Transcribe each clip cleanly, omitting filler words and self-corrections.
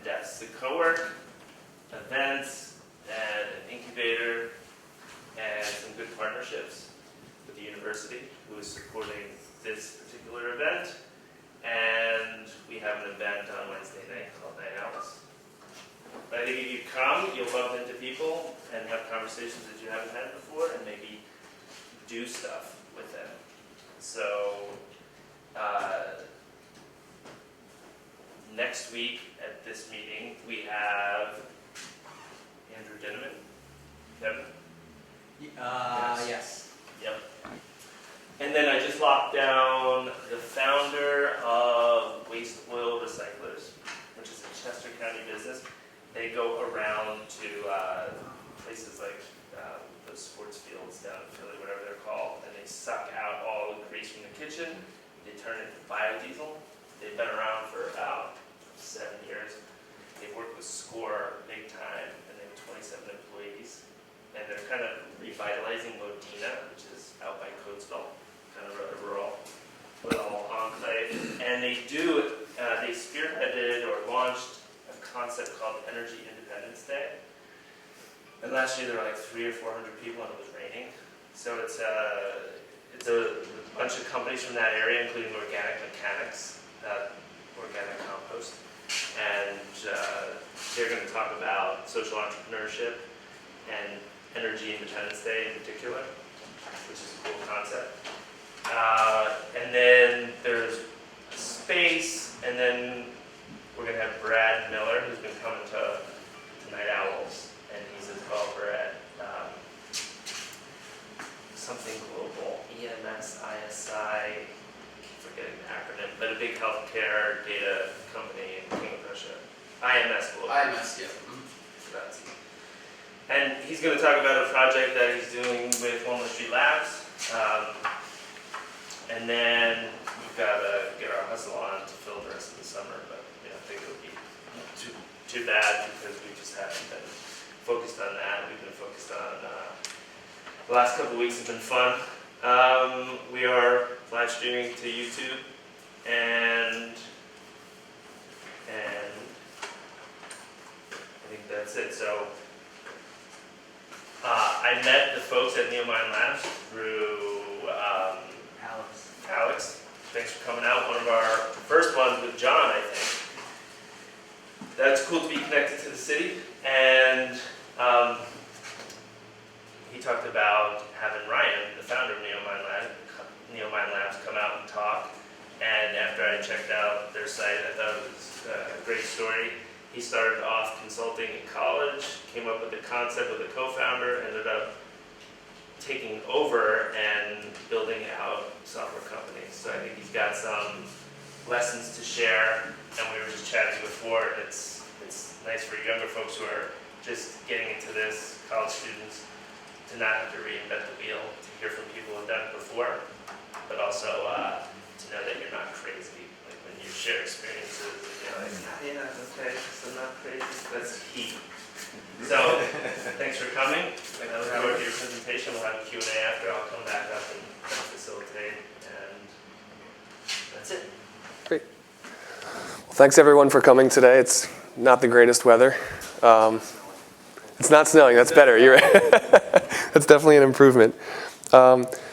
desks, a co-work, events, and an incubator, and some good partnerships with the university, who is supporting this particular event. And we have an event on Wednesday night called Night Owls. I think if you come, you'll bump into people and have conversations that you haven't had before, and maybe do stuff with them. So next week at this meeting, we have Andrew Dinneman. Kevin? Yes. Yep. And then I just locked down the founder of Waste Oil Recyclers, which is a Chester County business. They go around to places like those sports fields down in Philly, whatever they're called, and they suck out all the grease from the kitchen. They turn it into biodiesel. They've been around for about 7 years. They've worked with SCORE big time, and they have 27 employees. And they're kind of revitalizing Modena, which is out by Coatesville, kind of rural, little enclave. And they spearheaded or launched a concept called Energy Independence Day. And last year there were like 300 or 400 people, and it was raining. So it's a bunch of companies from that area, including Organic Mechanics, organic compost. And they're going to talk about social entrepreneurship and Energy Independence Day in particular, which is a cool concept. And then there's space, and then we're going to have Brad Miller, who's been coming to Night Owls, and he's a developer at something global, EMS, ISI, I keep forgetting the acronym, but a big healthcare data company in King of Prussia. IMS Global. IMS, yeah. That's it. And he's going to talk about a project that he's doing with Neomind Labs. And then we've got to get our hustle on to fill the rest of the summer, but I don't think it'll be too bad because we just haven't been focused on that. We've been focused on the last couple of weeks have been fun. We are live streaming to YouTube, and I think that's it. So I met the folks at Neomind Labs through Alex. Thanks for coming out. One of our first ones with John, I think. That's cool to be connected to the city. And he talked about having Ryan, the founder of Neomind Labs, come out and talk. And after I checked out their site, I thought it was a great story. He started off consulting in college, came up with the concept with a co-founder, ended up taking over and building out software companies. So I think he's got some lessons to share, and we were just chatting before. It's nice for younger folks who are just getting into this, college students, to not have to reinvent the wheel, to hear from people who've done it before, but also to know that you're not crazy. Like when you share experiences, and you're like, yeah, okay, so I'm not crazy. That's key. So, thanks for coming. I look forward to your presentation. We'll have a Q&A after. I'll come back up and facilitate, and that's it. Great. Well, thanks everyone for coming today. It's not the greatest weather. It's not snowing. That's better. You're right. That's definitely an improvement.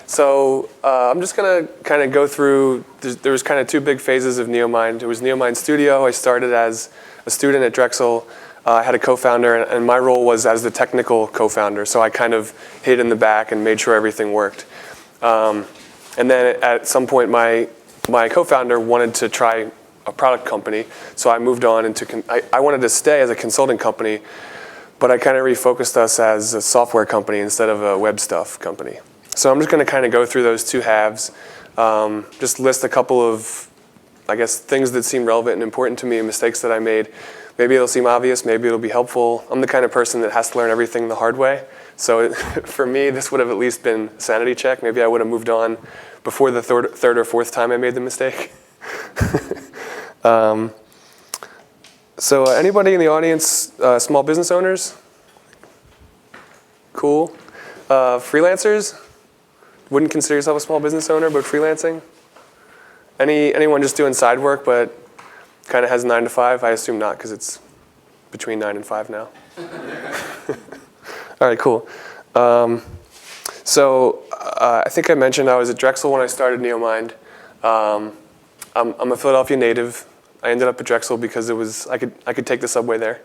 So I'm just going to kind of go through, there was kind of two big phases of Neomind. It was Neomind Studio. I started as a student at Drexel. I had a co-founder, and my role was as the technical co-founder. So I kind of hid in the back and made sure everything worked. And then at some point, my co-founder wanted to try a product company. So I moved on into, I wanted to stay as a consulting company, but I kind of refocused us as a software company instead of a web stuff company. So I'm just going to kind of go through those two halves, just list a couple of, I guess, things that seem relevant and important to me and mistakes that I made. Maybe it'll seem obvious, maybe it'll be helpful. I'm the kind of person that has to learn everything the hard way. So for me, this would have at least been a sanity check. Maybe I would have moved on before the third or fourth time I made the mistake. So anybody in the audience, small business owners? Cool. Freelancers? Wouldn't consider yourself a small business owner, but freelancing? Anyone just doing side work, but kind of has 9 to 5? I assume not, because it's between 9 and 5 now. All right, cool. So I think I mentioned I was at Drexel when I started Neomind. I'm a Philadelphia native. I ended up at Drexel because I could take the subway there.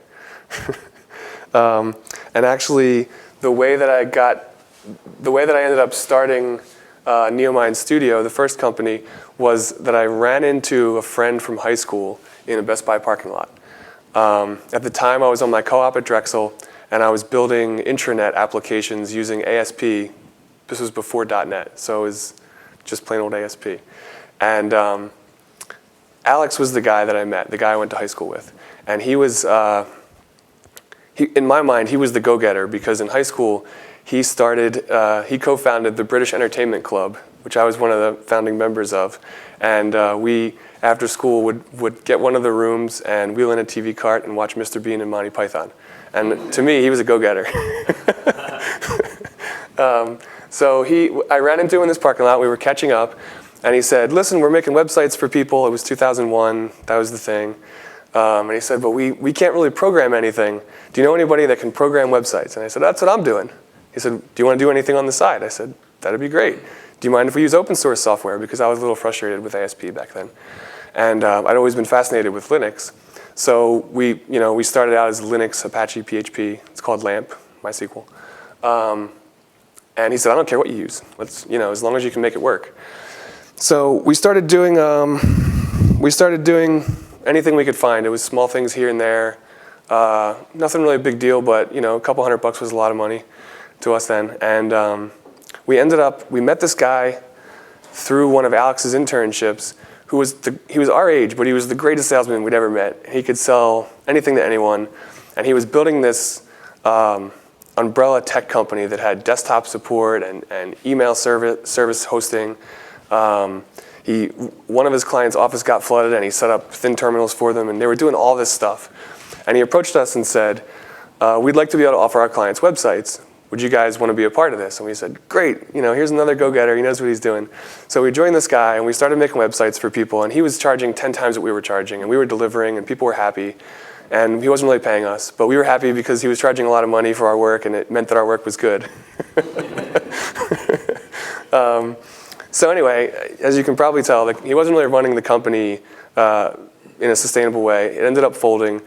And actually, the way that I ended up starting Neomind Studio, the first company, was that I ran into a friend from high school in a Best Buy parking lot. At the time, I was on my co-op at Drexel, and I was building intranet applications using ASP. This was before .NET, so it was just plain old ASP. And Alex was the guy that I met, the guy I went to high school with. And he was, in my mind, he was the go-getter, because in high school, he co-founded the British Entertainment Club, which I was one of the founding members of. And we, after school, would get one of the rooms and wheel in a TV cart and watch Mr. Bean and Monty Python. And to me, he was a go-getter. So I ran into him in this parking lot. We were catching up. And he said, listen, we're making websites for people. It was 2001. That was the thing. And he said, but we can't really program anything. Do you know anybody that can program websites? And I said, that's what I'm doing. He said, do you want to do anything on the side? I said, that'd be great. Do you mind if we use open source software? Because I was a little frustrated with ASP back then. And I'd always been fascinated with Linux. So we started out as Linux, Apache, PHP. It's called LAMP, MySQL. And he said, I don't care what you use. As long as you can make it work. So we started doing anything we could find. It was small things here and there. Nothing really a big deal, but a couple $100 was a lot of money to us then. And we met this guy through one of Alex's internships, he was our age, but he was the greatest salesman we'd ever met. He could sell anything to anyone. And he was building this umbrella tech company that had desktop support and email service hosting. One of his clients' office got flooded, and he set up thin terminals for them, and they were doing all this stuff. And he approached us and said, we'd like to be able to offer our clients websites. Would you guys want to be a part of this? And we said, great, here's another go-getter, he knows what he's doing. So we joined this guy, and we started making websites for people, and he was charging 10 times what we were charging, and we were delivering, and people were happy. And he wasn't really paying us, but we were happy because he was charging a lot of money for our work, and it meant that our work was good. So anyway, as you can probably tell, he wasn't really running the company in a sustainable way. It ended up folding,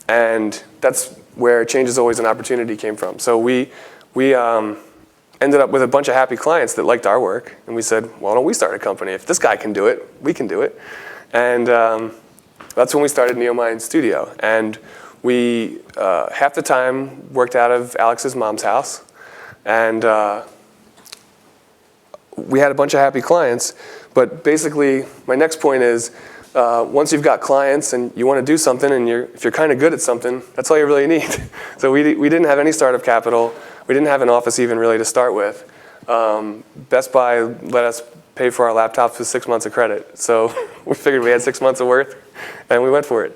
and that's where change is always an opportunity came from. So we ended up with a bunch of happy clients that liked our work, and we said, why don't we start a company? If this guy can do it, we can do it. And that's when we started Neomind Studio. And we, half the time, worked out of Alex's mom's house. And we had a bunch of happy clients. But basically, my next point is, once you've got clients and you want to do something, and if you're kind of good at something, that's all you really need. So we didn't have any startup capital. We didn't have an office even really to start with. Best Buy let us pay for our laptops with 6 months of credit. So we figured we had 6 months of worth, and we went for it.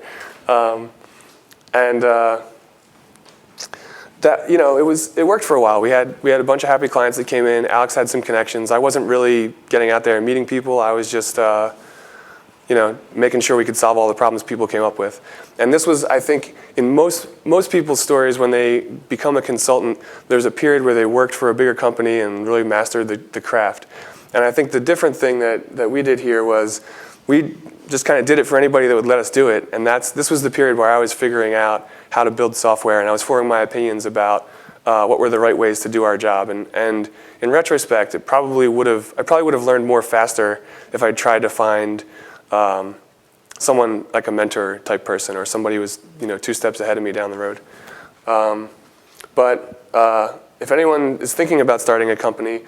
It worked for a while. We had a bunch of happy clients that came in. Alex had some connections. I wasn't really getting out there and meeting people. I was just making sure we could solve all the problems people came up with. And this was, I think, in most people's stories, when they become a consultant, there's a period where they worked for a bigger company and really mastered the craft. And I think the different thing that we did here was we just kind of did it for anybody that would let us do it. And this was the period where I was figuring out how to build software, and I was forming my opinions about what were the right ways to do our job. And in retrospect, I probably would have learned more faster if I tried to find someone like a mentor type person, or somebody who was 2 steps ahead of me down the road. But if anyone is thinking about starting a company,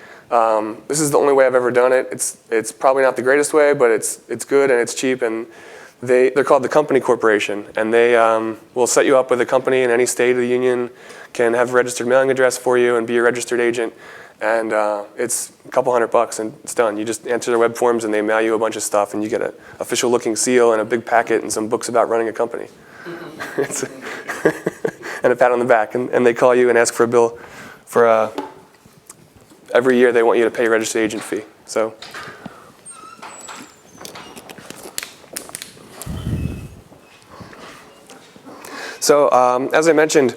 this is the only way I've ever done it. It's probably not the greatest way, but it's good and it's cheap. And they're called the Company Corporation, and they will set you up with a company in any state of the union, can have a registered mailing address for you and be a registered agent. And it's a couple $100 and it's done. You just answer their web forms and they mail you a bunch of stuff, and you get an official looking seal and a big packet and some books about running a company. And a pat on the back. And they call you and ask for a bill for every year they want you to pay a registered agent fee. So So as I mentioned,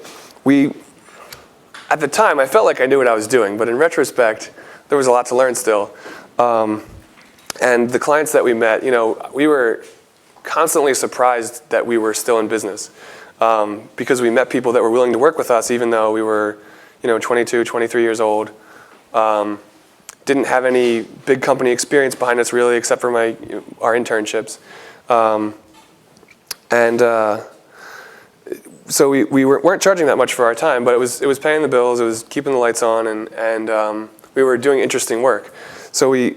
at the time, I felt like I knew what I was doing, but in retrospect, there was a lot to learn still. And the clients that we met, we were constantly surprised that we were still in business because we met people that were willing to work with us even though we were 22, 23 years old. Didn't have any big company experience behind us really except for our internships. So we weren't charging that much for our time, but it was paying the bills, it was keeping the lights on, and we were doing interesting work. So I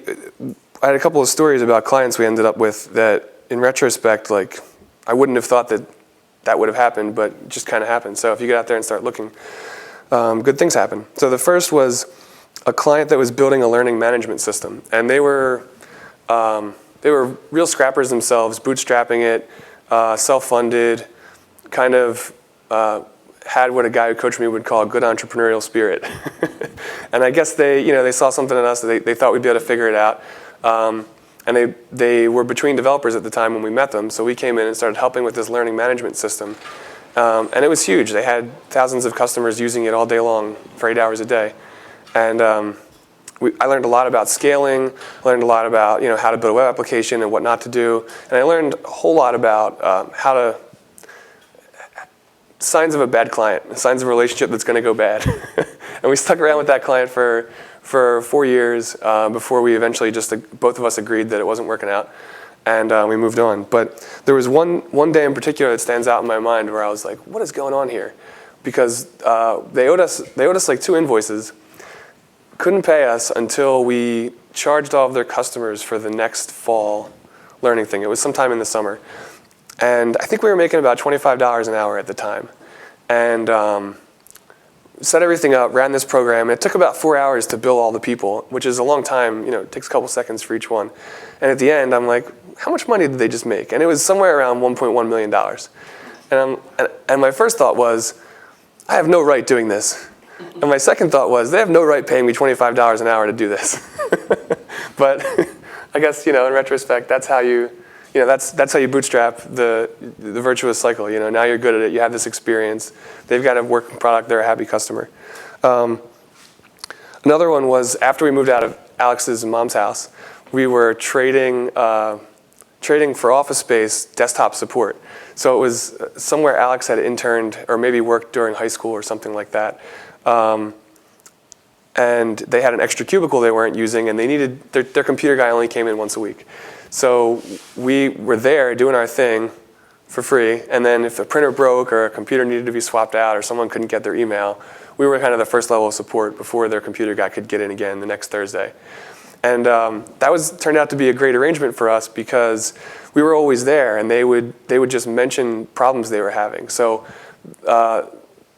had a couple of stories about clients we ended up with that, in retrospect, I wouldn't have thought that would have happened, but it just kind of happened. So if you get out there and start looking, good things happen. So the first was a client that was building a learning management system, and they were real scrappers themselves, bootstrapping it, self-funded, kind of had what a guy who coached me would call a good entrepreneurial spirit. And I guess they saw something in us that they thought we'd be able to figure it out. And they were between developers at the time when we met them, so we came in and started helping with this learning management system. And it was huge. They had thousands of customers using it all day long for 8 hours a day. And I learned a lot about scaling, learned a lot about how to build a web application and what not to do. And I learned a whole lot about signs of a bad client, signs of a relationship that's going to go bad. And we stuck around with that client for 4 years before we eventually both of us agreed that it wasn't working out. And we moved on. But there was one day in particular that stands out in my mind where I was like, what is going on here? Because they owed us like 2 invoices, couldn't pay us until we charged all of their customers for the next fall learning thing. It was sometime in the summer. And I think we were making about $25 an hour at the time. And set everything up, ran this program. And it took about 4 hours to bill all the people, which is a long time. It takes a couple seconds for each one. And at the end, I'm like, how much money did they just make? And it was somewhere around $1.1 million. And my first thought was, I have no right doing this. And my second thought was, they have no right paying me $25 an hour to do this. But I guess, in retrospect, that's how you bootstrap the virtuous cycle. Now you're good at it. You have this experience. They've got a working product. They're a happy customer. Another one was after we moved out of Alex's mom's house, we were trading for office space desktop support. So it was somewhere Alex had interned or maybe worked during high school or something like that. And they had an extra cubicle they weren't using, and they needed their computer guy only came in once a week. So we were there doing our thing for free, and then if a printer broke or a computer needed to be swapped out or someone couldn't get their email, we were kind of the first level of support before their computer guy could get in again the next Thursday. And that turned out to be a great arrangement for us because we were always there, and they would just mention problems they were having. So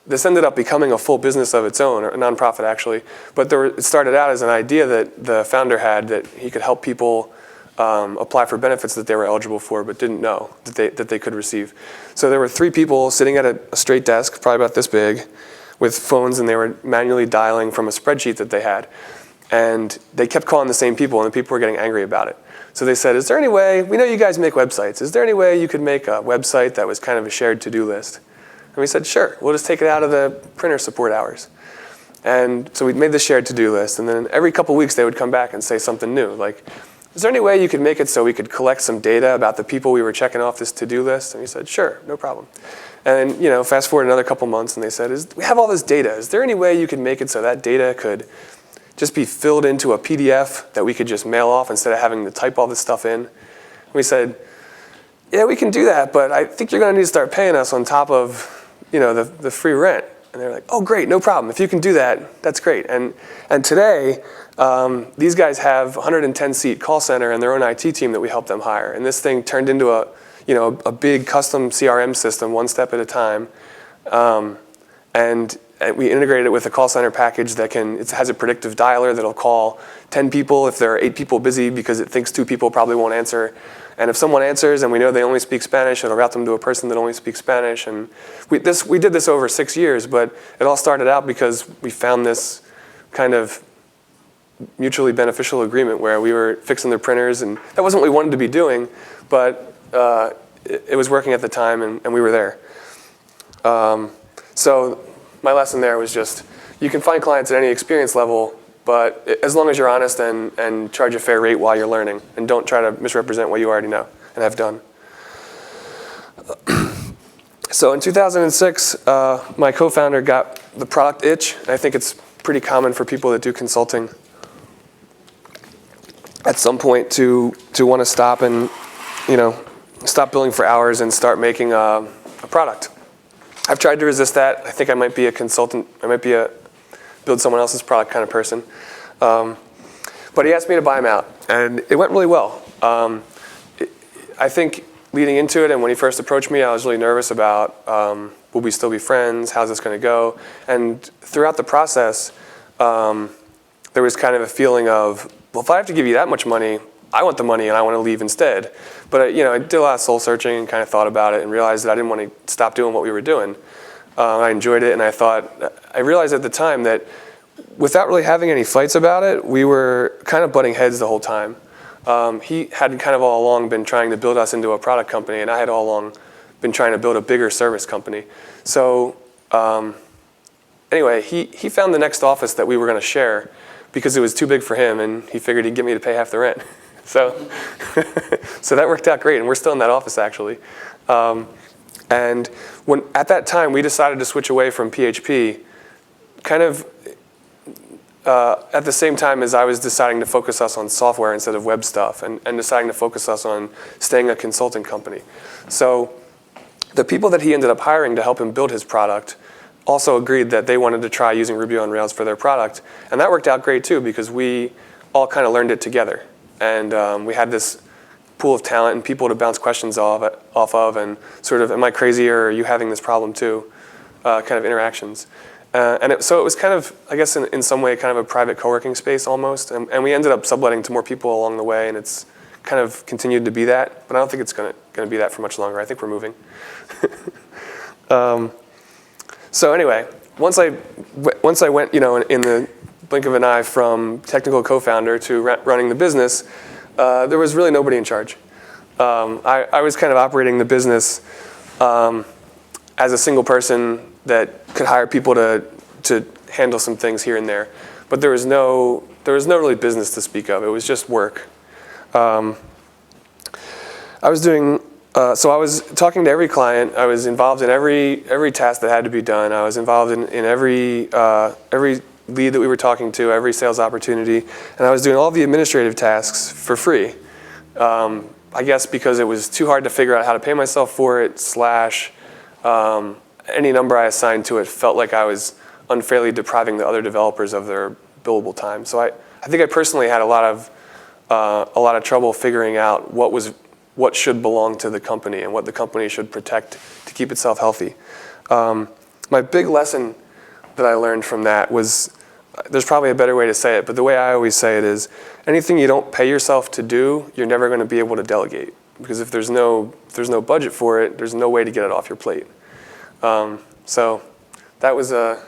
this ended up becoming a full business of its own, or a nonprofit actually. But it started out as an idea that the founder had that he could help people apply for benefits that they were eligible for but didn't know that they could receive. So there were 3 people sitting at a straight desk, probably about this big, with phones, and they were manually dialing from a spreadsheet that they had. And they kept calling the same people, and the people were getting angry about it. So they said, is there any way, we know you guys make websites, is there any way you could make a website that was kind of a shared to-do list? And we said, sure, we'll just take it out of the printer support hours. And so we made the shared to-do list, and then every couple weeks they would come back and say something new, like, is there any way you could make it so we could collect some data about the people we were checking off this to-do list? And we said, sure, no problem. And then, fast forward another couple months, and they said, we have all this data. Is there any way you could make it so that data could just be filled into a PDF that we could just mail off instead of having to type all this stuff in? And we said, yeah, we can do that, but I think you're going to need to start paying us on top of the free rent. And they're like, oh, great, no problem. If you can do that, that's great. And today, these guys have a 110-seat call center and their own IT team that we help them hire. And this thing turned into a big custom CRM system, one step at a time. And we integrated it with a call center package that it has a predictive dialer that'll call 10 people if there are 8 people busy because it thinks 2 people probably won't answer. And if someone answers and we know they only speak Spanish, it'll route them to a person that only speaks Spanish. And we did this over 6 years, but it all started out because we found this kind of mutually beneficial agreement where we were fixing their printers, and that wasn't what we wanted to be doing, but it was working at the time, and we were there. So my lesson there was just, you can find clients at any experience level, but as long as you're honest and charge a fair rate while you're learning, and don't try to misrepresent what you already know and have done. So in 2006, my co-founder got the product itch. I think it's pretty common for people that do consulting at some point to want to stop and, stop billing for hours and start making a product. I've tried to resist that. I think I might be a consultant. I might be a build someone else's product kind of person. But he asked me to buy him out, and it went really well. I think leading into it, and when he first approached me, I was really nervous about, will we still be friends? How's this going to go? And throughout the process, there was kind of a feeling of, well, if I have to give you that much money, I want the money and I want to leave instead. But I did a lot of soul searching and kind of thought about it and realized that I didn't want to stop doing what we were doing. I enjoyed it, and I realized at the time that without really having any fights about it, we were kind of butting heads the whole time. He had kind of all along been trying to build us into a product company, and I had all along been trying to build a bigger service company. So anyway, he found the next office that we were going to share because it was too big for him, and he figured he'd get me to pay half the rent. So that worked out great, and we're still in that office actually. And at that time, we decided to switch away from PHP, kind of at the same time as I was deciding to focus us on software instead of web stuff, and deciding to focus us on staying a consulting company. So the people that he ended up hiring to help him build his product also agreed that they wanted to try using Ruby on Rails for their product. And that worked out great too, because we all kind of learned it together. And we had this pool of talent and people to bounce questions off of, and sort of, am I crazy, or are you having this problem too, kind of interactions. So it was kind of, I guess in some way, kind of a private co-working space almost. And we ended up subletting to more people along the way, and it's kind of continued to be that. But I don't think it's going to be that for much longer. I think we're moving. So anyway, once I went, in the blink of an eye from technical co-founder to running the business, there was really nobody in charge. I was kind of operating the business as a single person that could hire people to handle some things here and there, but there was no really business to speak of. It was just work. I was talking to every client. I was involved in every task that had to be done. I was involved in every lead that we were talking to, every sales opportunity, and I was doing all the administrative tasks for free. I guess because it was too hard to figure out how to pay myself for it, / any number I assigned to it felt like I was unfairly depriving the other developers of their billable time. So I think I personally had a lot of trouble figuring out what should belong to the company and what the company should protect to keep itself healthy. My big lesson that I learned from that was, there's probably a better way to say it, but the way I always say it is, anything you don't pay yourself to do, you're never going to be able to delegate. Because if there's no budget for it, there's no way to get it off your plate. So that was a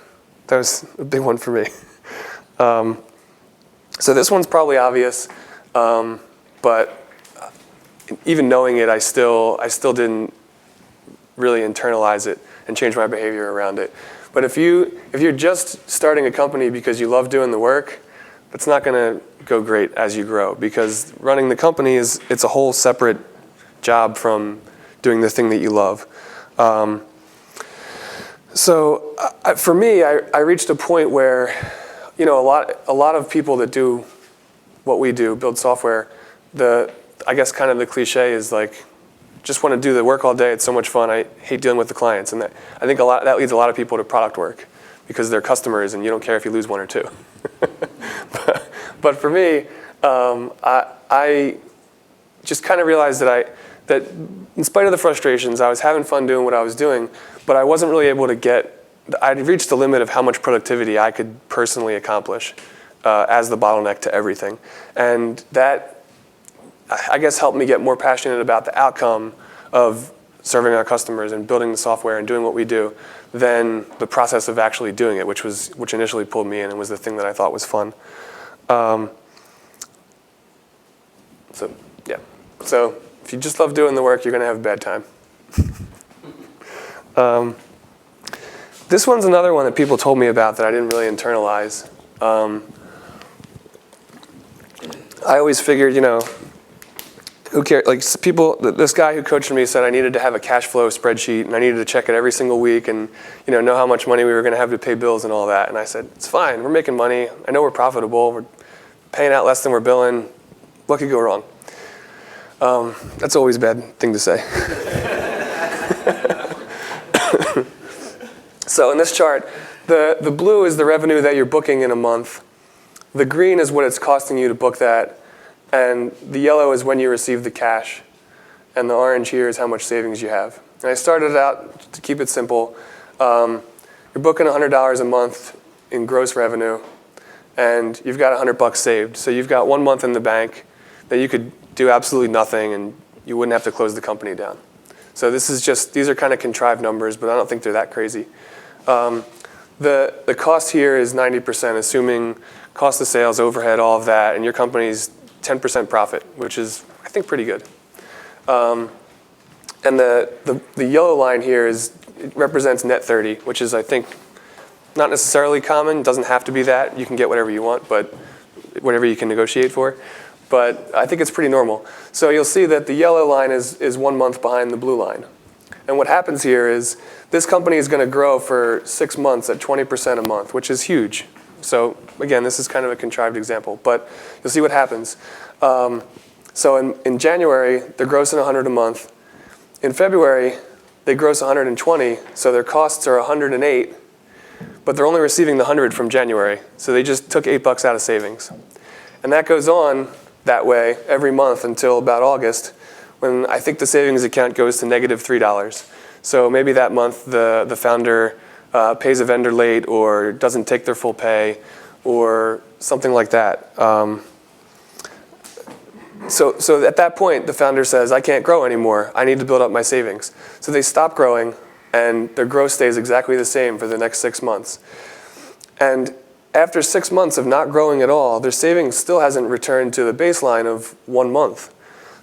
big one for me. So this one's probably obvious, but even knowing it, I still didn't really internalize it and change my behavior around it. But if you're just starting a company because you love doing the work, that's not going to go great as you grow, because running the company it's a whole separate job from doing the thing that you love. So for me, I reached a point where, a lot of people that do what we do, build software, I guess kind of the cliche is like, just want to do the work all day. It's so much fun. I hate dealing with the clients, and I think that leads a lot of people to product work because they're customers, and you don't care if you lose one or two. But for me, I just kind of realized that in spite of the frustrations, I was having fun doing what I was doing, but I wasn't really able to I'd reached the limit of how much productivity I could personally accomplish as the bottleneck to everything. And that, I guess, helped me get more passionate about the outcome of serving our customers and building the software and doing what we do than the process of actually doing it, which initially pulled me in and was the thing that I thought was fun. So if you just love doing the work, you're going to have a bad time. This one's another one that people told me about that I didn't really internalize. I always figured, who cares? Like people, this guy who coached me said I needed to have a cash flow spreadsheet and I needed to check it every single week and know how much money we were going to have to pay bills and all that. And I said, it's fine. We're making money. I know we're profitable. We're paying out less than we're billing. What could go wrong? That's always a bad thing to say. So in this chart, the blue is the revenue that you're booking in a month. The green is what it's costing you to book that. And the yellow is when you receive the cash. And the orange here is how much savings you have. And I started out, to keep it simple, you're booking $100 a month in gross revenue. And you've got $100 saved. So you've got 1 month in the bank that you could do absolutely nothing and you wouldn't have to close the company down. So these are kind of contrived numbers, but I don't think they're that crazy. The cost here is 90%, assuming cost of sales, overhead, all of that, and your company's 10% profit, which is, I think, pretty good. And the yellow line here it represents net 30, which is, I think, not necessarily common. It doesn't have to be that. You can get whatever you want, but whatever you can negotiate for. But I think it's pretty normal. So you'll see that the yellow line is 1 month behind the blue line. And what happens here is this company is going to grow for 6 months at 20% a month, which is huge. So again, this is kind of a contrived example, but you'll see what happens. So in January, they're grossing 100 a month. In February, they gross 120, so their costs are 108, but they're only receiving the 100 from January. So they just took $8 out of savings. And that goes on that way every month until about August, when I think the savings account goes to negative $3. So maybe that month the founder pays a vendor late or doesn't take their full pay or something like that. So at that point, the founder says, I can't grow anymore. I need to build up my savings. So they stop growing and their growth stays exactly the same for the next 6 months. And after 6 months of not growing at all, their savings still hasn't returned to the baseline of 1 month.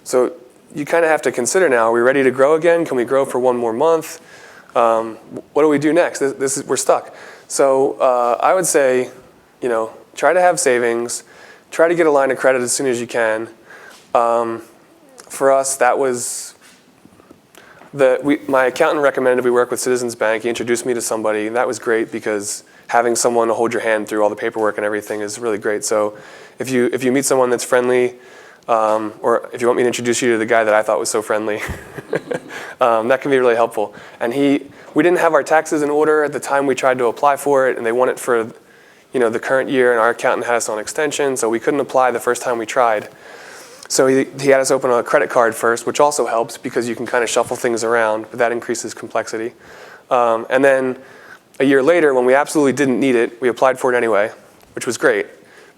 So you kind of have to consider now, are we ready to grow again? Can we grow for 1 more month? What do we do next? We're stuck. So I would say, try to have savings. Try to get a line of credit as soon as you can. For us, that was my accountant recommended we work with Citizens Bank. He introduced me to somebody, and that was great because having someone to hold your hand through all the paperwork and everything is really great. So if you meet someone that's friendly, or if you want me to introduce you to the guy that I thought was so friendly, that can be really helpful. And we didn't have our taxes in order at the time we tried to apply for it, and they want it for the current year, and our accountant had us on extension, so we couldn't apply the first time we tried. So he had us open a credit card first, which also helps because you can kind of shuffle things around, but that increases complexity. And then a year later, when we absolutely didn't need it, we applied for it anyway, which was great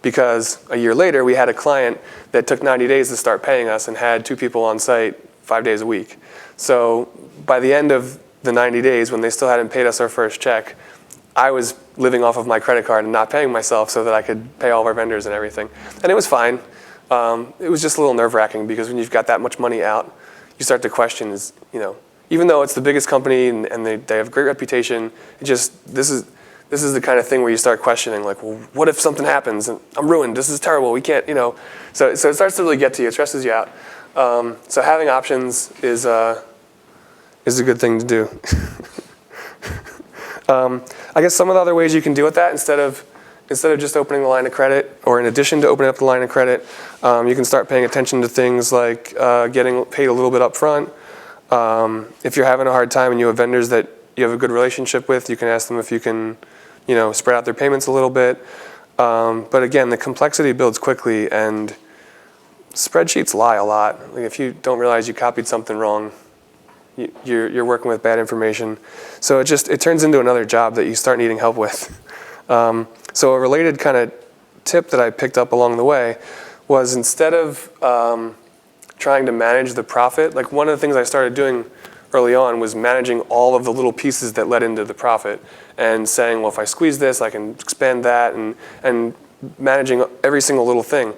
because a year later, we had a client that took 90 days to start paying us and had 2 people on site 5 days a week. So by the end of the 90 days, when they still hadn't paid us our first check, I was living off of my credit card and not paying myself so that I could pay all of our vendors and everything. And it was fine. It was just a little nerve-wracking because when you've got that much money out, you start to question, even though it's the biggest company and they have a great reputation, this is the kind of thing where you start questioning, like, well, what if something happens and I'm ruined? This is terrible. We can't, So it starts to really get to you. It stresses you out. So having options is a good thing to do. I guess some of the other ways you can deal with that, instead of just opening the line of credit, or in addition to opening up the line of credit, you can start paying attention to things like getting paid a little bit up front. If you're having a hard time and you have vendors that you have a good relationship with, you can ask them if you can, spread out their payments a little bit. But again, the complexity builds quickly, and spreadsheets lie a lot. Like if you don't realize you copied something wrong, you're working with bad information. So it turns into another job that you start needing help with. So a related kind of tip that I picked up along the way was, instead of trying to manage the profit, like one of the things I started doing early on was managing all of the little pieces that led into the profit and saying, well, if I squeeze this, I can expand that, and managing every single little thing.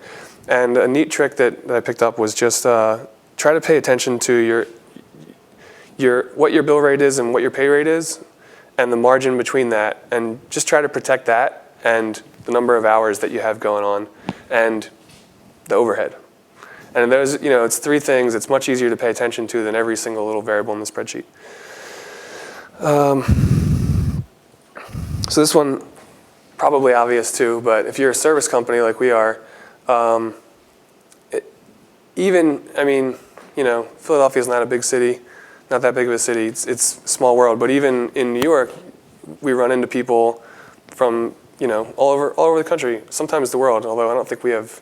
And a neat trick that I picked up was just try to pay attention to what your bill rate is and what your pay rate is, and the margin between that, and just try to protect that and the number of hours that you have going on and the overhead. And those, it's three things it's much easier to pay attention to than every single little variable in the spreadsheet. So this one, probably obvious too, but if you're a service company like we are, Philadelphia's not a big city, not that big of a city. It's a small world. But even in New York, we run into people from all over the country, sometimes the world. Although I don't think we have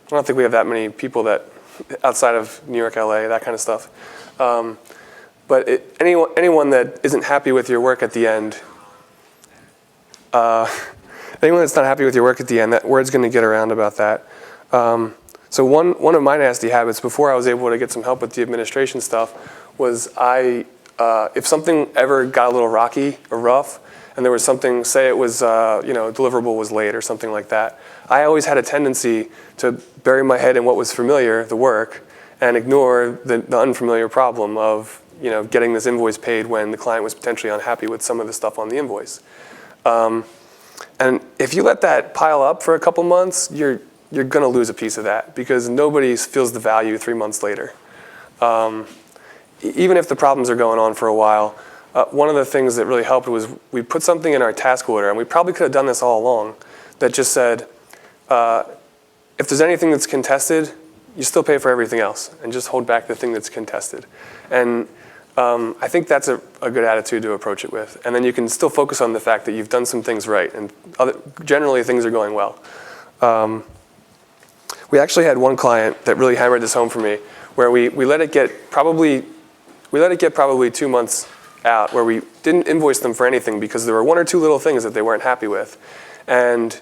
that many people that outside of New York, LA, that kind of stuff. But anyone that isn't happy with your work at the end, anyone that's not happy with your work at the end, that word's going to get around about that. So one of my nasty habits before I was able to get some help with the administration stuff was if something ever got a little rocky or rough, and there was something, say it was a deliverable was late or something like that, I always had a tendency to bury my head in what was familiar, the work, and ignore the unfamiliar problem of getting this invoice paid when the client was potentially unhappy with some of the stuff on the invoice. And if you let that pile up for a couple months, you're going to lose a piece of that because nobody feels the value 3 months later. Even if the problems are going on for a while, one of the things that really helped was we put something in our task order, and we probably could have done this all along, that just said, if there's anything that's contested, you still pay for everything else, and just hold back the thing that's contested. And I think that's a good attitude to approach it with. And then you can still focus on the fact that you've done some things right, and generally things are going well. We actually had one client that really hammered this home for me, where we let it get probably 2 months out, where we didn't invoice them for anything because there were one or two little things that they weren't happy with. And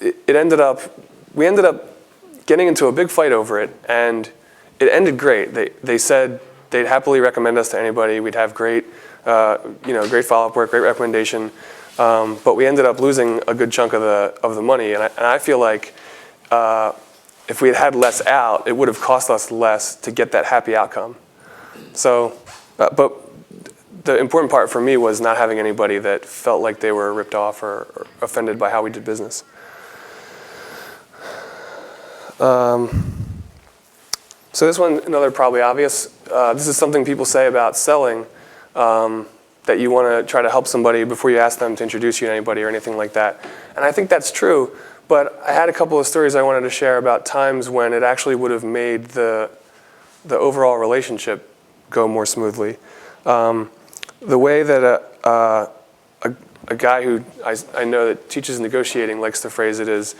we ended up getting into a big fight over it, and it ended great. They said they'd happily recommend us to anybody. We'd have great follow-up work, great recommendation. But we ended up losing a good chunk of the money, and I feel like if we had less out, it would have cost us less to get that happy outcome. So, but the important part for me was not having anybody that felt like they were ripped off or offended by how we did business. So this one, another probably obvious. This is something people say about selling, that you want to try to help somebody before you ask them to introduce you to anybody or anything like that. And I think that's true, but I had a couple of stories I wanted to share about times when it actually would have made the overall relationship go more smoothly. The way that a guy who I know that teaches negotiating likes to phrase it is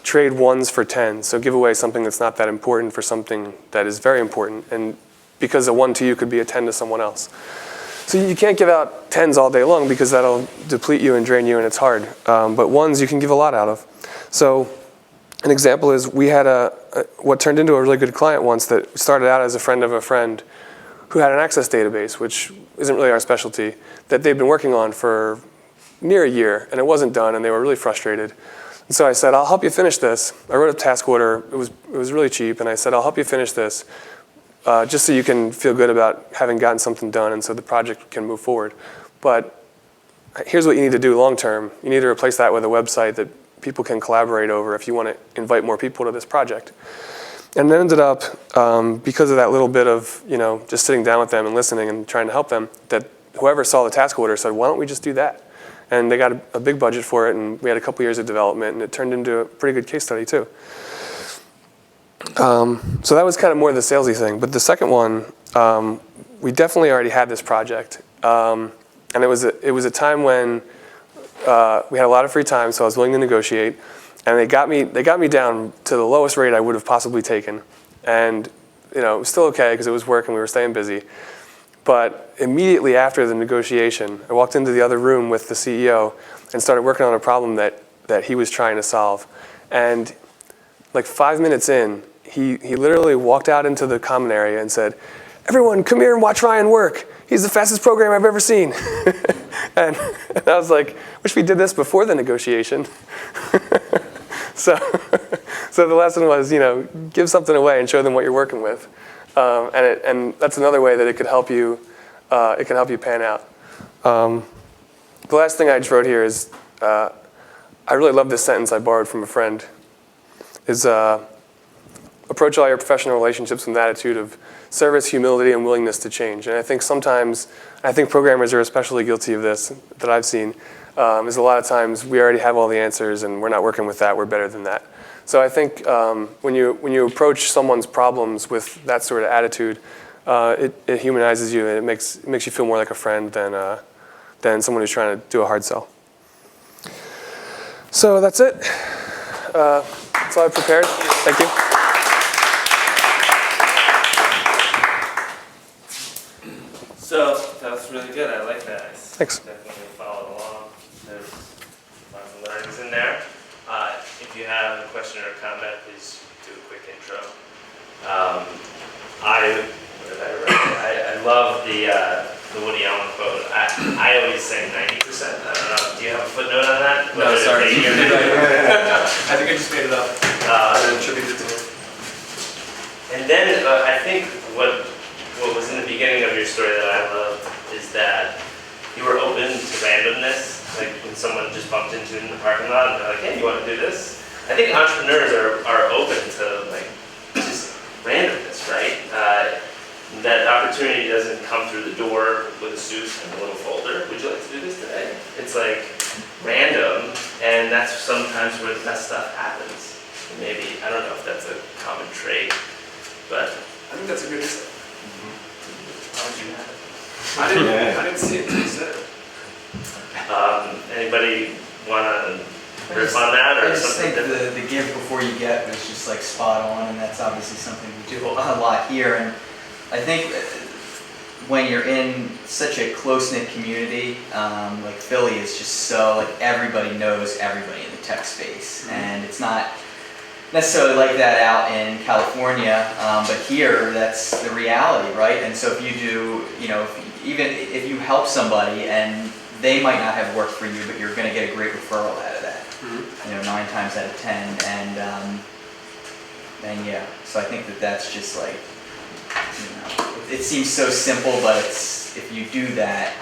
trade ones for 10. So give away something that's not that important for something that is very important. And because a 1 to you could be a 10 to someone else. So you can't give out 10s all day long because that'll deplete you and drain you and it's hard. But 1s you can give a lot out of. So an example is we had what turned into a really good client once that started out as a friend of a friend who had an access database, which isn't really our specialty, that they'd been working on for near a year, and it wasn't done, and they were really frustrated. And so I said, I'll help you finish this. I wrote a task order. It was really cheap, and I said, I'll help you finish this, just so you can feel good about having gotten something done and so the project can move forward. But here's what you need to do long term. You need to replace that with a website that people can collaborate over if you want to invite more people to this project. And it ended up, because of that little bit of just sitting down with them and listening and trying to help them, that whoever saw the task order said, why don't we just do that? And they got a big budget for it, and we had a couple years of development, and it turned into a pretty good case study too. So that was kind of more the salesy thing. But the second one, we definitely already had this project. And it was a time when we had a lot of free time, so I was willing to negotiate. And they got me down to the lowest rate I would have possibly taken. And it was still okay because it was work and we were staying busy. But immediately after the negotiation, I walked into the other room with the CEO and started working on a problem that he was trying to solve. And like 5 minutes in, he literally walked out into the common area and said, everyone, come here and watch Ryan work. He's the fastest programmer I've ever seen. and I was like, wish we did this before the negotiation. So the lesson was, give something away and show them what you're working with. And that's another way that it could help you it can help you pan out. The last thing I just wrote here is, I really love this sentence I borrowed from a friend, is approach all your professional relationships with an attitude of service, humility, and willingness to change. And I think sometimes, I think programmers are especially guilty of this, that I've seen, is a lot of times we already have all the answers and we're not working with that, we're better than that. So I think when you approach someone's problems with that sort of attitude, it humanizes you and it makes you feel more like a friend than someone who's trying to do a hard sell. So that's it. That's all I've prepared. Thank you. So that was really good. I like that. Thanks. Definitely followed along. There's lots of learnings in there. If you have a question or a comment, please do a quick intro. I love the Woody Allen quote. I always say 90%. I don't know. Do you have a footnote on that? No, sorry. I think I just made it up. It attributed to me. And then I think what was in the beginning of your story that I loved is that you were open to randomness. Like when someone just bumped into you in the parking lot and they're like, hey, you want to do this? I think entrepreneurs are open to like just randomness, right? That opportunity doesn't come through the door with a suit and a little folder. Would you like to do this today? It's like random, and that's sometimes where the best stuff happens. Maybe, I don't know if that's a common trait, but I think that's a good insight. how would you have it? I didn't see it until you said it. Anybody want to riff on that or I just something think different? the give before you get was just like spot on, and that's obviously something we do a lot here. And I think when you're in such a close-knit community, like Philly is just so, like everybody knows everybody in the tech space. And it's not necessarily like that out in California, but here that's the reality, right? And so if you do, even if you help somebody and they might not have worked for you, but you're going to get a great referral out of that. 9 times out of 10, and yeah. So I think that's just like, it seems so simple, but if you do that,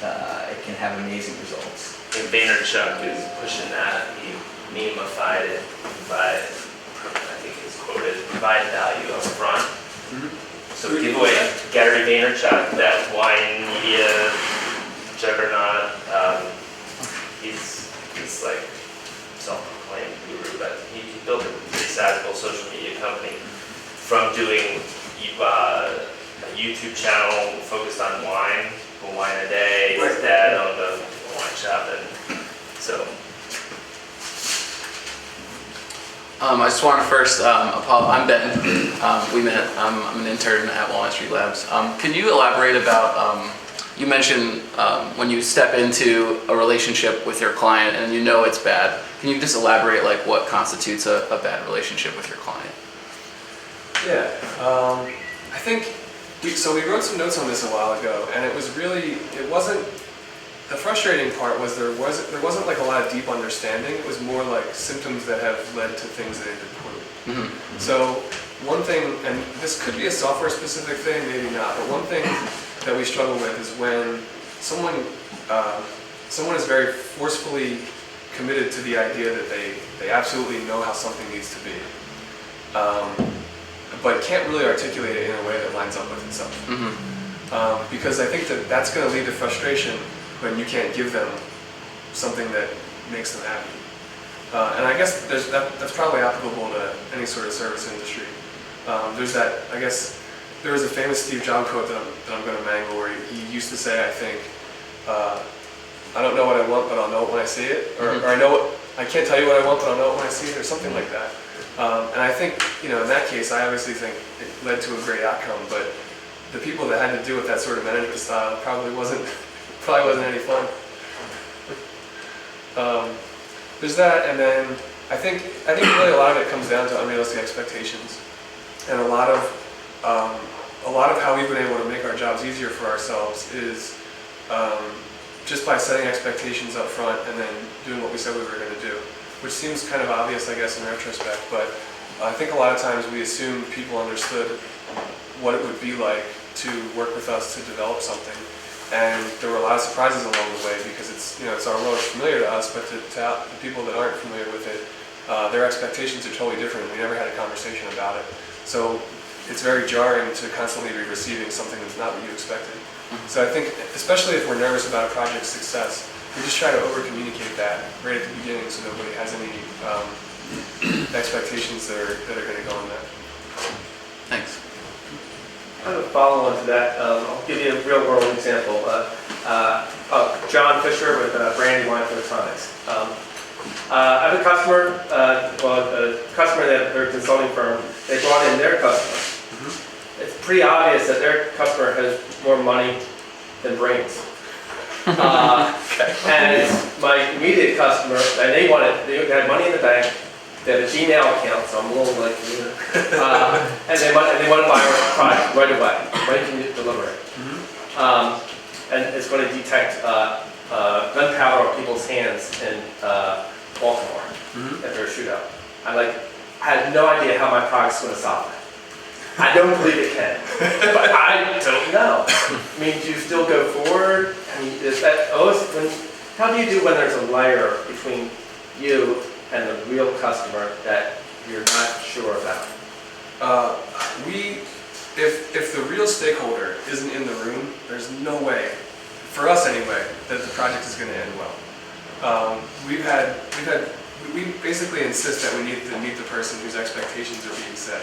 it can have amazing results. And Vaynerchuk is pushing that. He meme-ified it by, I think it's quoted, provide value up front. So give away Gary Vaynerchuk, that wine media juggernaut. He's like self-proclaimed guru, but he built a pretty sizable social media company from doing a YouTube channel focused on wine, a wine a day. His dad owned a wine shop, and so. I just want to first apologize. I'm Ben. We met. I'm an intern at Neomind Labs. Can you elaborate about? You mentioned when you step into a relationship with your client and you know it's bad. Can you just elaborate like what constitutes a bad relationship with your client? Yeah, I think we wrote some notes on this a while ago, and it wasn't. The frustrating part was there wasn't like a lot of deep understanding. It was more like symptoms that have led to things that ended poorly. So one thing, and this could be a software specific thing, maybe not, but one thing that we struggle with is when someone is very forcefully committed to the idea that they absolutely know how something needs to be, but can't really articulate it in a way that lines up with itself. Because I think that's going to lead to frustration when you can't give them something that makes them happy. And I guess that's probably applicable to any sort of service industry. There's that, I guess, there was a famous Steve Jobs quote that I'm going to mangle where he used to say, I think, I don't know what I want, but I'll know it when I see it. Or I can't tell you what I want, but I'll know it when I see it, or something like that. And I think, in that case, I obviously think it led to a great outcome, but the people that had to do with that sort of management style probably wasn't any fun. There's that, and then I think really a lot of it comes down to unrealistic expectations, and a lot of how we've been able to make our jobs easier for ourselves is just by setting expectations up front and then doing what we said we were going to do, which seems kind of obvious, I guess, in retrospect, but I think a lot of times we assume people understood what it would be like to work with us to develop something. And there were a lot of surprises along the way because it's our world, it's familiar to us, but to the people that aren't familiar with it, their expectations are totally different. We never had a conversation about it. So it's very jarring to constantly be receiving something that's not what you expected. So I think, especially if we're nervous about a project's success, we just try to over-communicate that right at the beginning so nobody has any expectations that are going to go on that. Thanks. I have a follow-on to that. I'll give you a real-world example. John Fisher with Brandywine Photonics. I have a customer, a customer that they're a consulting firm. They brought in their customer. It's pretty obvious that their customer has more money than brains. And it's my immediate customer, and they had money in the bank. They had a Gmail account, so I'm a little like, and they want to buy our product right away. When can you deliver it? And it's going to detect gunpowder on people's hands in Baltimore if they're a shootout. I had no idea how my product's going to solve that. I don't believe it can, but I don't know. I mean, do you still go forward? I mean, is that how do you do when there's a layer between you and the real customer that you're not sure about? If the real stakeholder isn't in the room, there's no way, for us anyway, that the project is going to end well. We basically insist that we need to meet the person whose expectations are being set.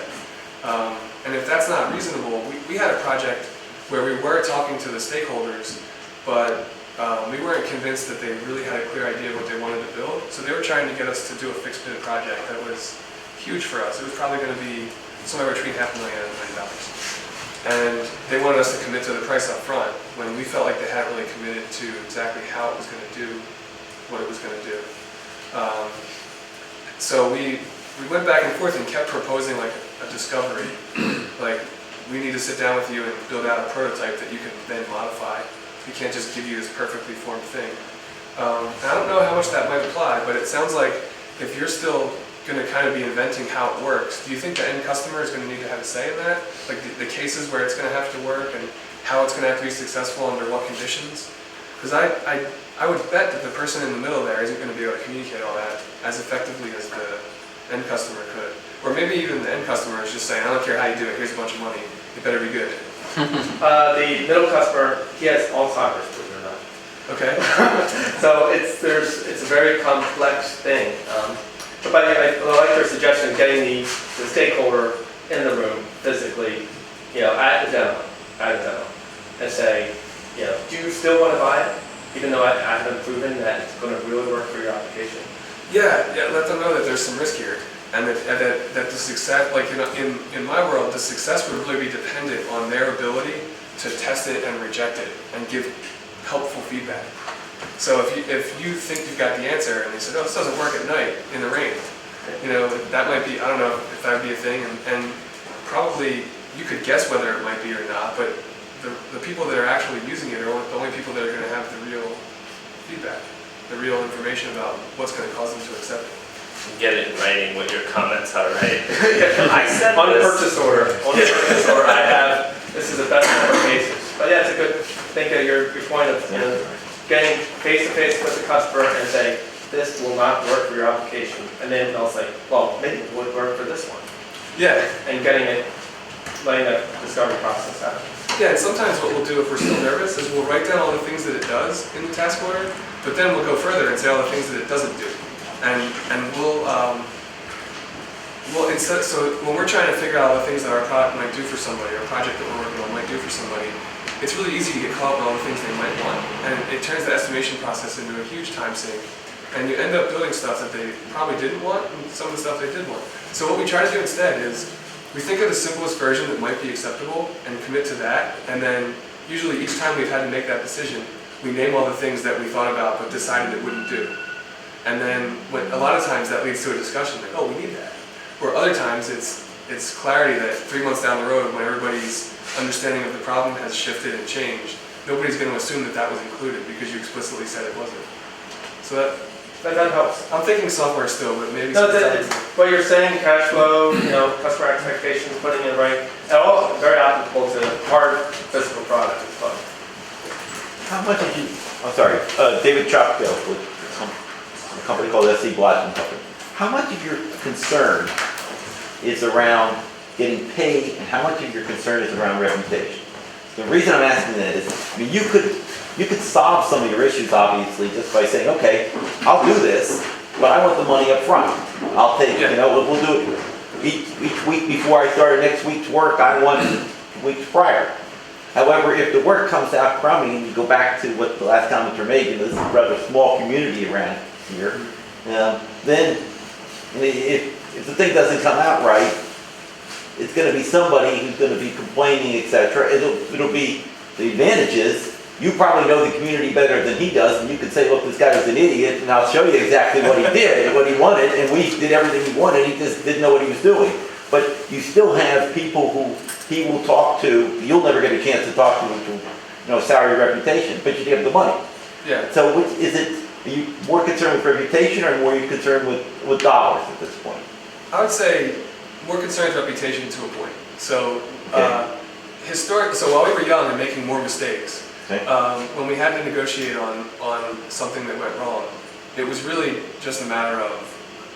And if that's not reasonable, we had a project where we were talking to the stakeholders, but we weren't convinced that they really had a clear idea of what they wanted to build. So they were trying to get us to do a fixed bid project that was huge for us. It was probably going to be somewhere between $500,000 and $1 million. And they wanted us to commit to the price up front when we felt like they hadn't really committed to exactly how it was going to do what it was going to do. So we went back and forth and kept proposing like a discovery. Like, we need to sit down with you and build out a prototype that you can then modify. We can't just give you this perfectly formed thing. And I don't know how much that might apply, but it sounds like if you're still going to kind of be inventing how it works, do you think the end customer is going to need to have a say in that? Like the cases where it's going to have to work and how it's going to have to be successful under what conditions? Because I would bet that the person in the middle there isn't going to be able to communicate all that as effectively as the end customer could. Or maybe even the end customer is just saying, I don't care how you do it, here's a bunch of money, it better be good. The middle customer, he has Alzheimer's, believe it or not. Okay. So it's a very complex thing. But I like your suggestion of getting the stakeholder in the room physically, at the demo, and say, do you still want to buy it, even though I haven't proven that it's going to really work for your application? Yeah, let them know that there's some risk here, and that the success, like in my world, the success would really be dependent on their ability to test it and reject it and give helpful feedback. So if you think you've got the answer and they said, oh, this doesn't work at night in the rain, that might be, I don't know if that would be a thing, and probably you could guess whether it might be or not, but the people that are actually using it are the only people that are going to have the real feedback, the real information about what's going to cause them to accept it. Get it in writing what your comments are, right? I said on the this. purchase order. I have, this is the best ever cases. But yeah, it's a good, think of your point of getting face-to-face with the customer and say, this will not work for your application. And then they'll say, well, maybe it would work for this one. Yeah. And letting that discovery process happen. Yeah, and sometimes what we'll do if we're still nervous is we'll write down all the things that it does in the task order, but then we'll go further and say all the things that it doesn't do. And we'll instead, so when we're trying to figure out all the things that our product might do for somebody, or a project that we're working on might do for somebody, it's really easy to get caught up in all the things they might want. And it turns the estimation process into a huge time sink. And you end up building stuff that they probably didn't want, and some of the stuff they did want. So what we try to do instead is, we think of the simplest version that might be acceptable and commit to that, and then usually each time we've had to make that decision, we name all the things that we thought about but decided it wouldn't do. And then a lot of times that leads to a discussion like, oh, we need that. Or other times it's clarity that 3 months down the road when everybody's understanding of the problem has shifted and changed, nobody's going to assume that was included because you explicitly said it wasn't. So that helps. I'm thinking software still, but maybe what you're saying, cash flow, customer expectations, putting it right, and all very applicable to hard much did you, I'm sorry, David Chalkdale with a company called SC Blotton Company. How much of your concern is around getting paid and how much of your concern is around reputation? The reason I'm asking that is, I mean, you could solve some of your issues obviously just by saying, okay, I'll do this, but I want the money up front. I'll take, you know, we'll do it each week before I start next week's work, I want weeks prior. However, if the work comes out crummy, and you go back to what the last comment you're making, this is a rather small community around here, then if the thing doesn't come out right, it's going to be somebody who's going to be complaining, etc. It'll be the advantages. You probably know the community better than he does, and you can say, look, this guy was an idiot, and I'll show you exactly what he did and what he wanted, and we did everything he wanted, he just didn't know what he was doing. But you still have people who he will talk to, you'll never get a chance to talk to, which will, you know, sour your reputation, but you have the money. Yeah. So which is it, are you more concerned with reputation or more you concerned with dollars at this point? I would say more concerned with reputation to a point. So, so while we were young and making more mistakes, when we had to negotiate on something that went wrong, it was really just a matter of,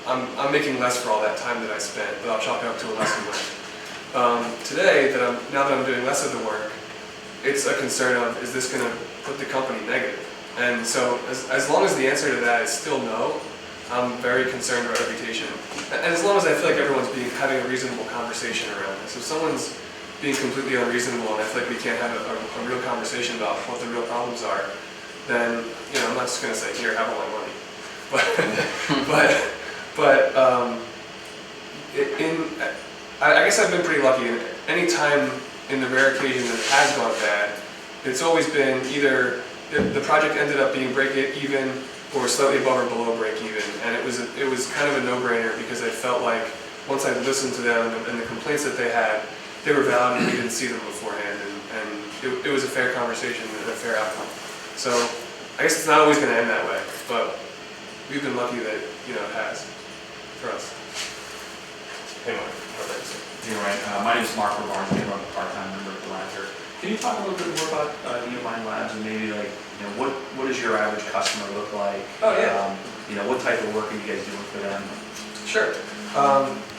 I'm making less for all that time that I spent, but I'll chalk it up to a lesson learned. Today, now that I'm doing less of the work, it's a concern of, is this going to put the company negative? And so as long as the answer to that is still no, I'm very concerned about reputation. And as long as I feel like everyone's having a reasonable conversation around this. If someone's being completely unreasonable and I feel like we can't have a real conversation about what the real problems are, then, you know, I'm not just going to say, here, have all my money. I guess I've been pretty lucky. Any time in the rare occasion that it has gone bad, it's always been either the project ended up being break even or slightly above or below break even, and it was kind of a no-brainer because I felt like once I listened to them and the complaints that they had, they were valid and we didn't see them beforehand, and it was a fair conversation and a fair outcome. So I guess it's not always going to end that way, but we've been lucky that, you know, it has for us. Hey, Mark. You're right. My name is Mark Barnes. I'm a part-time member of the Labs. Can you talk a little bit more about Neomind Labs and maybe like, you know, what does your average customer look like? Oh yeah. You know, what type of work are you guys doing for them? Sure.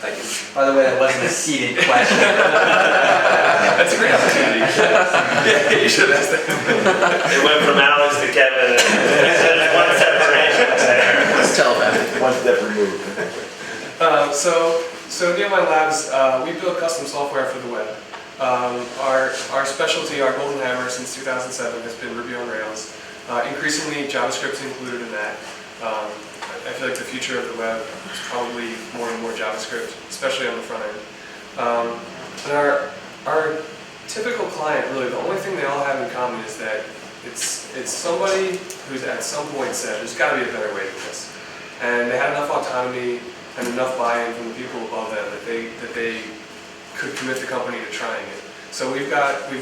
Thank you. By the way, that wasn't a seated question. That's a great opportunity. Yeah, you should have asked that. It went from Alex to Kevin. There's one separation there. Let's tell them. One step removed. So Neomind Labs, we build custom software for the web. Our specialty, our golden hammer since 2007 has been Ruby on Rails. Increasingly, JavaScript's included in that. I feel like the future of the web is probably more and more JavaScript, especially on the front end. And our typical client, really, the only thing they all have in common is that it's somebody who's at some point said, there's got to be a better way to do this. And they had enough autonomy and enough buy-in from the people above them that they could commit the company to trying it. So we've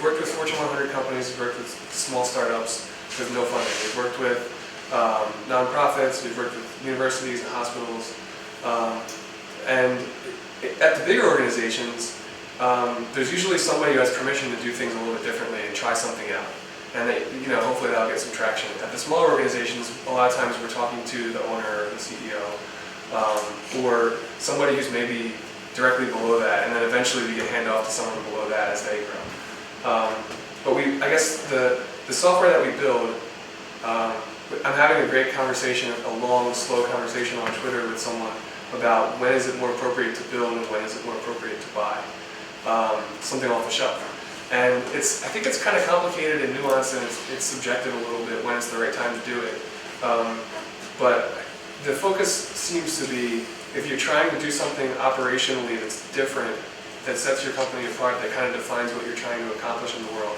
worked with Fortune 100 companies, we've worked with small startups with no funding. We've worked with nonprofits, we've worked with universities and hospitals. And at the bigger organizations, there's usually somebody who has permission to do things a little bit differently and try something out. And you know, hopefully that'll get some traction. At the smaller organizations, a lot of times we're talking to the owner or the CEO, or somebody who's maybe directly below that, and then eventually we get hand off to someone below that as they grow. But I guess the software that we build, I'm having a great conversation, a long, slow conversation on Twitter with someone about when is it more appropriate to build and when is it more appropriate to buy something off the shelf. And I think it's kind of complicated and nuanced, and it's subjective a little bit when it's the right time to do it. But the focus seems to be, if you're trying to do something operationally that's different, that sets your company apart, that kind of defines what you're trying to accomplish in the world,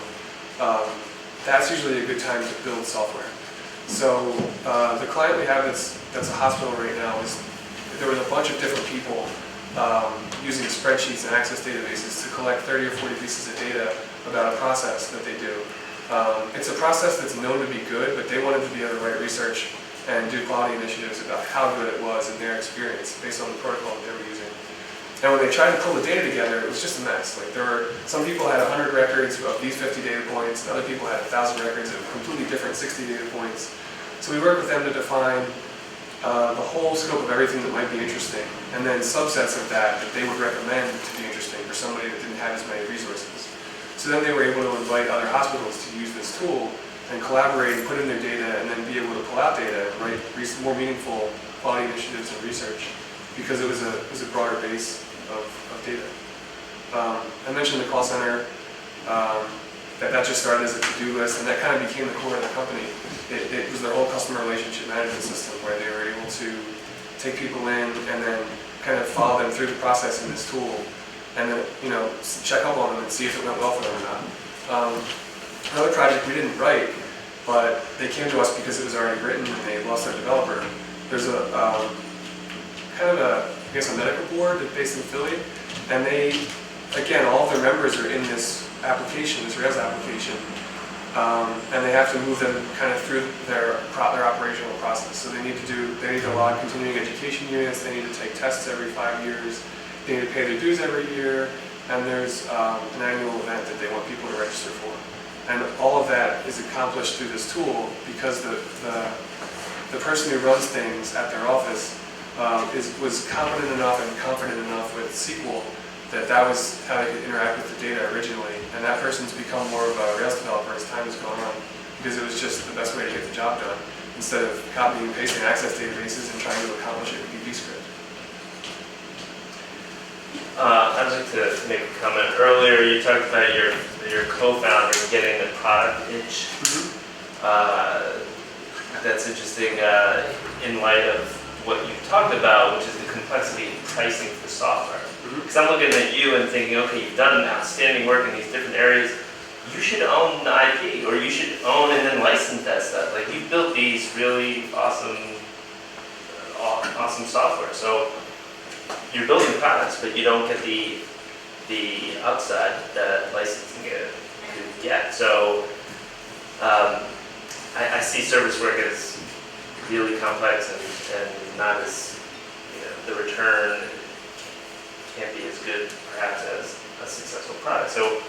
that's usually a good time to build software. So the client we have that's a hospital right now, there was a bunch of different people using spreadsheets and access databases to collect 30 or 40 pieces of data about a process that they do. It's a process that's known to be good, but they wanted to be able to write research and do quality initiatives about how good it was in their experience based on the protocol that they were using. And when they tried to pull the data together, it was just a mess. Like some people had 100 records of these 50 data points, and other people had 1,000 records of completely different 60 data points. So we worked with them to define the whole scope of everything that might be interesting, and then subsets of that they would recommend to be interesting for somebody that didn't have as many resources. So then they were able to invite other hospitals to use this tool and collaborate and put in their data and then be able to pull out data and write more meaningful quality initiatives and research because it was a broader base of data. I mentioned the call center, that just started as a to-do list, and that kind of became the core of the company. It was their whole customer relationship management system where they were able to take people in and then kind of follow them through the process in this tool, and then check up on them and see if it went well for them or not. Another project we didn't write, but they came to us because it was already written and they lost their developer. There's a kind of a medical board that's based in Philly, and they, again, all of their members are in this application, this Rails application, and they have to move them kind of through their operational process. So they need to log continuing education units, they need to take tests every 5 years, they need to pay their dues every year, and there's an annual event that they want people to register for. And all of that is accomplished through this tool because the person who runs things at their office was competent enough and confident enough with SQL that was how they could interact with the data originally. And that person's become more of a Rails developer as time has gone on because it was just the best way to get the job done instead of copying and pasting access databases and trying to accomplish it with VBScript. I'd like to make a comment. Earlier you talked about your co-founder getting the product itch. That's interesting in light of what you've talked about, which is the complexity of pricing for software. Because I'm looking at you and thinking, okay, you've done outstanding work in these different areas. You should own the IP, or you should own and then license that stuff. Like you've built these really awesome software. So you're building products, but you don't get the upside that licensing could get. So I see service work as really complex and not as, the return can't be as good perhaps as a successful product. So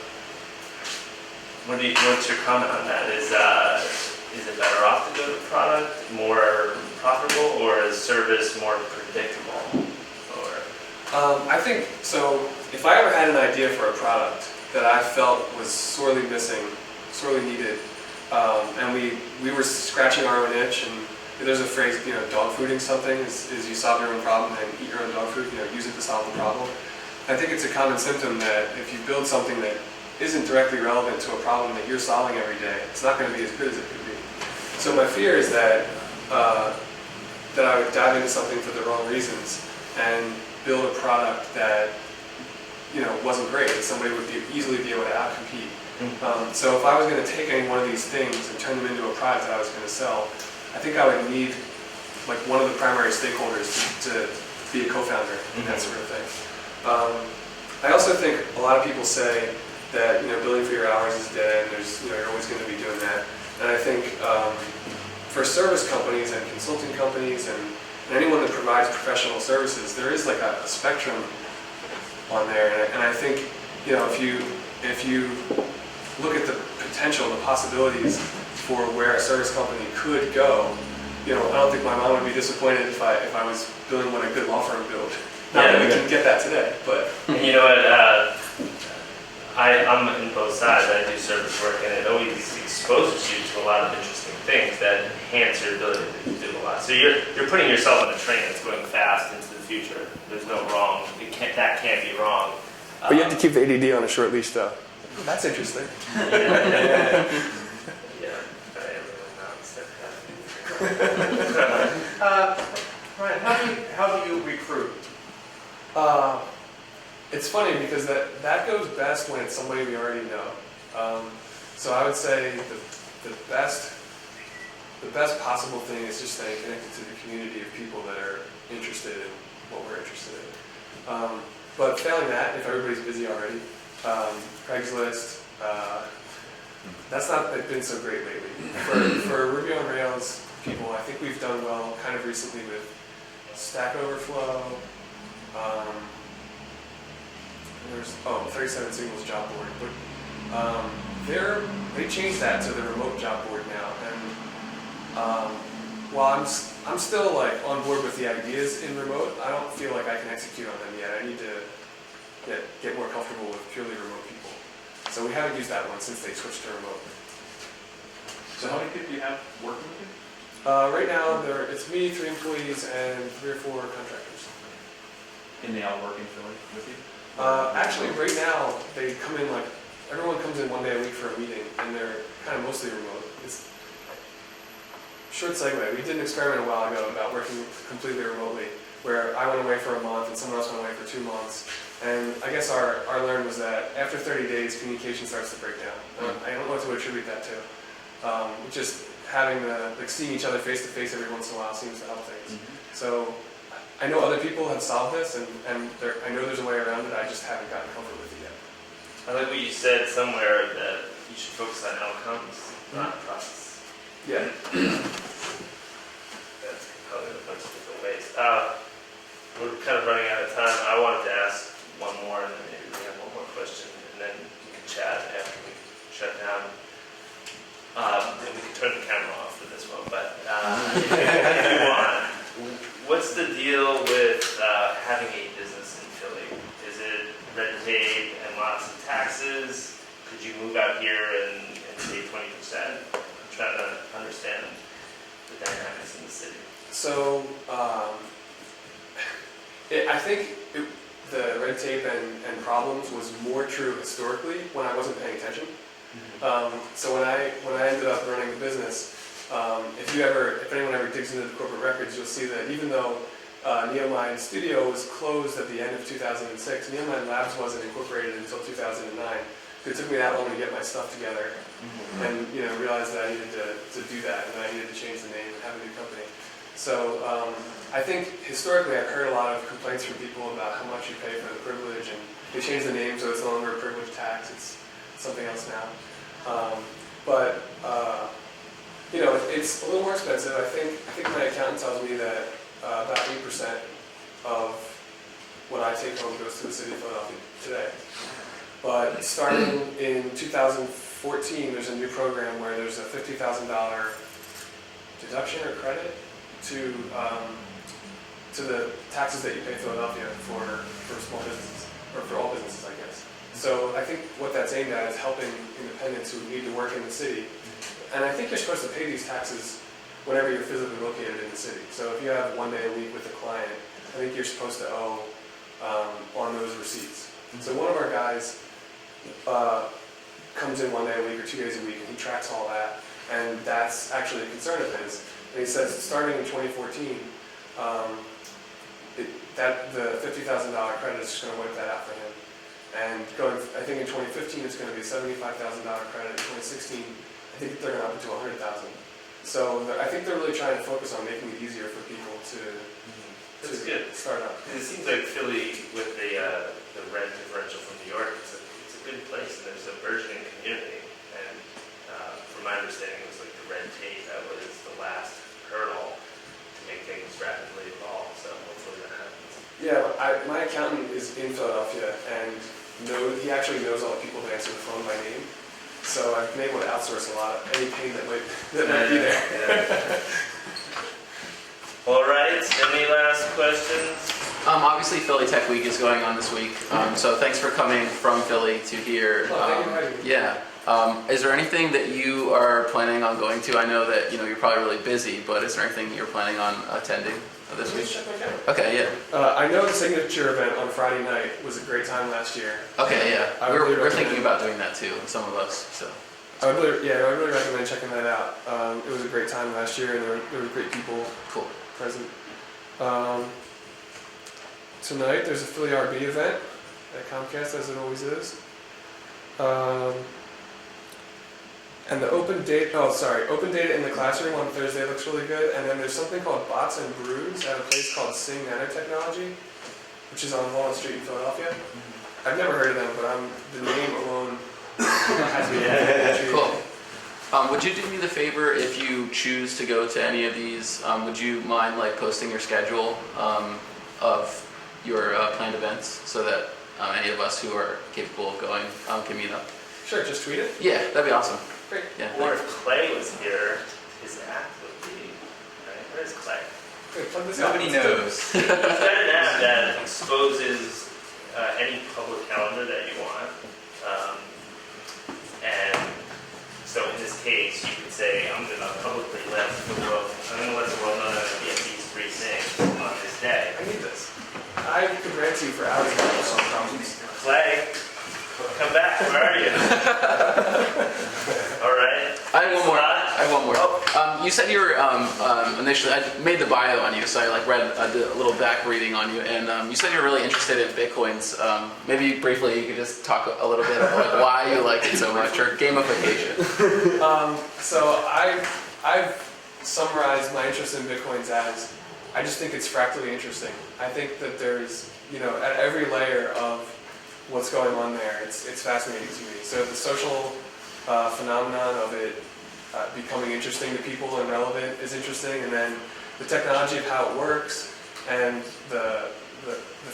what's your comment on that? Is it better off to go to product, more profitable, or is service more predictable? I think, so if I ever had an idea for a product that I felt was sorely missing, sorely needed, and we were scratching our own itch, and there's a phrase, dog fooding something is you solve your own problem and eat your own dog food, use it to solve the problem. I think it's a common symptom that if you build something that isn't directly relevant to a problem that you're solving every day, it's not going to be as good as it could be. So my fear is that that I would dive into something for the wrong reasons and build a product that wasn't great, that somebody would easily be able to outcompete. So if I was going to take any one of these things and turn them into a product that I was going to sell, I think I would need like one of the primary stakeholders to be a co-founder and that sort of thing. I also think a lot of people say that building for your hours is dead, and you're always going to be doing that. And I think for service companies and consulting companies and anyone that provides professional services, there is like a spectrum on there. And I think if you look at the potential, the possibilities for where a service company could go, I don't think my mom would be disappointed if I was building what a good law firm built. Not that we can get that today, but you know what? I'm in both sides. I do service work, and it always exposes you to a lot of interesting things that enhance your ability to do a lot. So you're putting yourself on a train that's going fast into the future. There's no wrong. That can't be wrong. But you have to keep the ADD on a short leash, though. That's interesting. Ryan, how do you recruit? It's funny because that goes best when it's somebody we already know. So I would say the best possible thing is just staying connected to the community of people that are interested in what we're interested in. But failing that, if everybody's busy already, Craigslist, that's not been so great lately. For Ruby on Rails people, I think we've done well kind of recently with Stack Overflow, there's 37 Signals job board, but they changed that to the remote job board now, and while I'm still like on board with the ideas in remote, I don't feel like I can execute on them yet. I need to get more comfortable with purely remote people. So we haven't used that one since they switched to remote. So how many people do you have working with you? Right now, it's me, 3 employees, and 3 or 4 contractors. And they all work in Philly with you? Actually, right now, they come in like, everyone comes in 1 day a week for a meeting, and they're kind of mostly remote. Short segue, we did an experiment a while ago about working completely remotely, where I went away for a month and someone else went away for 2 months. And I guess our learn was that after 30 days, communication starts to break down. I don't know what to attribute that to. Just having seeing each other face to face every once in a while seems to help things. So I know other people have solved this, and I know there's a way around it. I just haven't gotten comfort with it yet. I like what you said somewhere that you should focus on outcomes, not process. Yeah. That's probably a bunch of different ways. We're kind of running out of time. I wanted to ask one more, and then maybe we have one more question, and then we can chat after we shut down. And we can turn the camera off for this one, but if you want, what's the deal with having a business in Philly? Is it red tape and lots of taxes? Could you move out here and save 20%? I'm trying to understand the dynamics in the city. So I think the red tape and problems was more true historically when I wasn't paying attention. So when I ended up running the business, if anyone ever digs into the corporate records, you'll see that even though Neomind Studio was closed at the end of 2006, Neomind Labs wasn't incorporated until 2009. It took me that long to get my stuff together, and realize that I needed to do that, and I needed to change the name and have a new company. So I think historically I've heard a lot of complaints from people about how much you pay for the privilege, and they changed the name so it's no longer a privilege tax, it's something else now. It's a little more expensive. I think my accountant tells me that about 8% of what I take home goes to the city of Philadelphia today. But starting in 2014, there's a new program where there's a $50,000 deduction or credit to the taxes that you pay Philadelphia for small businesses, or for all businesses, I guess. So I think what that's aimed at is helping independents who need to work in the city. And I think you're supposed to pay these taxes whenever you're physically located in the city. So if you have 1 day a week with a client, I think you're supposed to owe on those receipts. So one of our guys comes in 1 day a week or 2 days a week, and he tracks all that. And that's actually a concern of his. And he says starting in 2014, the $50,000 credit is just going to wipe that out for him. And I think in 2015 it's going to be a $75,000 credit. In 2016, I think they're going to up it to $100,000. So I think they're really trying to focus on making it easier for people to start up. It seems like Philly, with the rent differential from New York, it's a good place, and there's a burgeoning community. And from my understanding, it was like the red tape that was the last hurdle to make things rapidly evolve. So hopefully that happens. Yeah, my accountant is in Philadelphia, and he actually knows all the people that answer the phone by name. So I've been able to outsource a lot of any pain that might be there. Yeah. All right, any last questions? Obviously, Philly Tech Week is going on this week, so thanks for coming from Philly to here. Thank you for having me. Yeah. Is there anything that you are planning on going to? I know that you're probably really busy, but is there anything you're planning on attending this week? Check my calendar. Okay, yeah. I know the signature event on Friday night was a great time last year. Okay, yeah. I would really We're recommend thinking about doing that too, some of us. So. I really recommend checking that out. It was a great time last year, and there were great people present. Tonight there's a Philly RB event at Comcast, as it always is. And the open data in the classroom on Thursday looks really good. And then there's something called Bots and Brews at a place called Sing Nanotechnology, which is on Walnut Street in Philadelphia. I've never heard of them, but the name alone has me intrigued. Cool. Would you do me the favor, if you choose to go to any of these, would you mind posting your schedule of your planned events so that any of us who are capable of going can meet up. Sure, just tweet it. Yeah, that'd be awesome. Great. Yeah. Or if Clay was here, his app would be, right, where's Clay? Good, plug this out. Nobody knows. He's got an app that exposes any public calendar that you want. And so in this case, you could say, I'm going to publicly let the world know that I'm going to be at these 3 things on this day. I need this. I could rant to you for hours about this on problems. Clay, come back. Where are you? All right. I have one more. Scott? I have one more. You said you were initially. I made the bio on you, so I like read did a little back reading on you, and you said you're really interested in bitcoins. Maybe briefly, you could just talk a little bit about like, why you like it so much, or gamification. So I've summarized my interest in bitcoins as I just think it's fractally interesting. I think that there's, at every layer of what's going on there, it's fascinating to me. So the social phenomenon of it becoming interesting to people and relevant is interesting, and then the technology of how it works, and the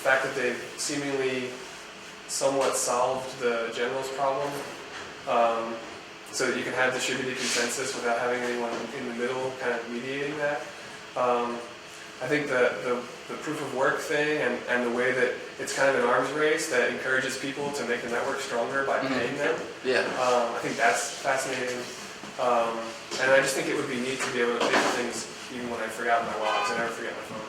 fact that they've seemingly somewhat solved the generalist problem, so that you can have distributed consensus without having anyone in the middle kind of mediating that. I think the proof of work thing and the way that it's kind of an arms race that encourages people to make the network stronger by paying them. Yeah. I think that's fascinating. And I just think it would be neat to be able to pay for things even when I forgot my wallet, 'cause I never forget my phone.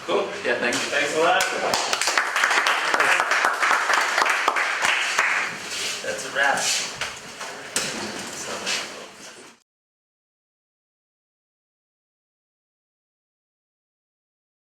Cool. Yeah. Thank you. Thanks a lot. That's a wrap.